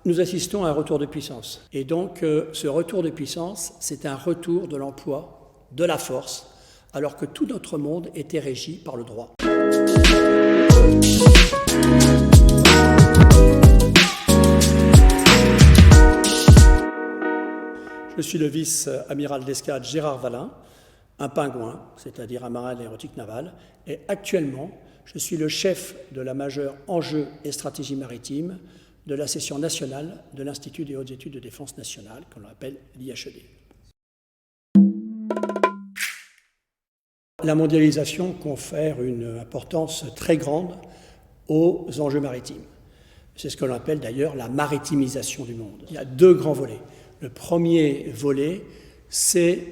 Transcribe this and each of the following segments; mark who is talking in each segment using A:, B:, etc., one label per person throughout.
A: Nous assistons à un retour de puissance. Et donc, ce retour de puissance, c'est un retour de l'emploi, de la force, alors que tout notre monde était régi par le droit. Je suis le vice-amiral d'escadre Gérard Vallin, un pingouin, c'est-à-dire un marin aéronautique naval, et actuellement, je suis le chef de la majeure enjeux et stratégie maritime de la section nationale de l'Institut des hautes études de défense nationale, qu'on appelle l'IHED. La mondialisation confère une importance très grande aux enjeux maritimes. C'est ce que l'on appelle d'ailleurs la maritimisation du monde. Il y a deux grands volets. Le premier volet, c'est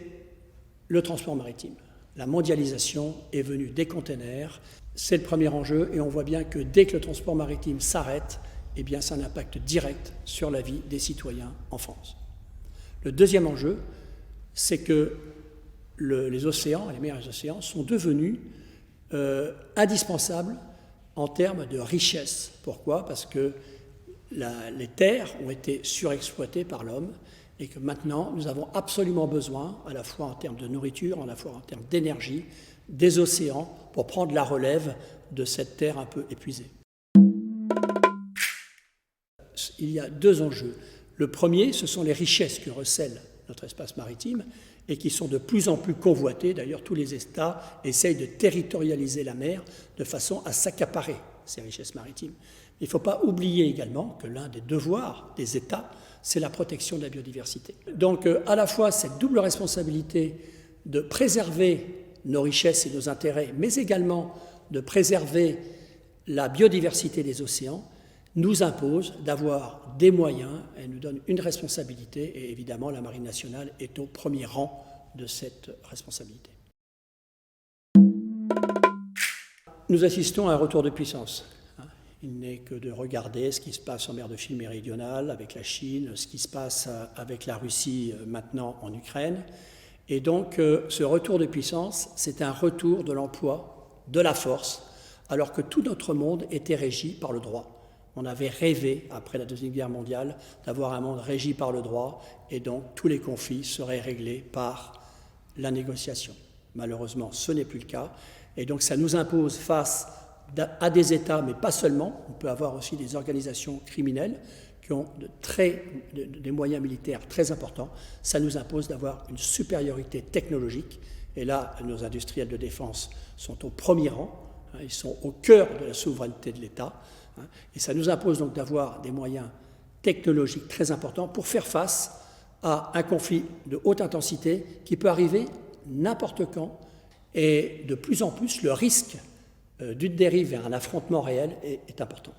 A: le transport maritime. La mondialisation est venue des containers, c'est le premier enjeu, et on voit bien que dès que le transport maritime s'arrête, eh bien, ça a un impact direct sur la vie des citoyens en France. Le deuxième enjeu, c'est que les océans, les mers et les océans, sont devenus indispensables en termes de richesse. Pourquoi ? Parce que les terres ont été surexploitées par l'homme et que maintenant, nous avons absolument besoin, à la fois en termes de nourriture, à la fois en termes d'énergie, des océans pour prendre la relève de cette terre un peu épuisée. Il y a deux enjeux. Le premier, ce sont les richesses que recèle notre espace maritime et qui sont de plus en plus convoitées. D'ailleurs, tous les États essayent de territorialiser la mer de façon à s'accaparer ces richesses maritimes. Il ne faut pas oublier également que l'un des devoirs des États, c'est la protection de la biodiversité. Donc, à la fois cette double responsabilité de préserver nos richesses et nos intérêts, mais également de préserver la biodiversité des océans, nous impose d'avoir des moyens et nous donne une responsabilité, et évidemment la Marine nationale est au premier rang de cette responsabilité. Nous assistons à un retour de puissance. Il n'est que de regarder ce qui se passe en mer de Chine méridionale, avec la Chine, ce qui se passe avec la Russie maintenant en Ukraine. Et donc ce retour de puissance, c'est un retour de l'emploi, de la force, alors que tout notre monde était régi par le droit. On avait rêvé, après la Deuxième Guerre mondiale, d'avoir un monde régi par le droit, et donc tous les conflits seraient réglés par la négociation. Malheureusement, ce n'est plus le cas, et donc ça nous impose face à des États, mais pas seulement, on peut avoir aussi des organisations criminelles qui ont des moyens militaires très importants, ça nous impose d'avoir une supériorité technologique, et là, nos industriels de défense sont au premier rang, ils sont au cœur de la souveraineté de l'État, et ça nous impose donc d'avoir des moyens technologiques très importants pour faire face à un conflit de haute intensité qui peut arriver n'importe quand, et de plus en plus, le risque d'une dérive vers un affrontement réel est important.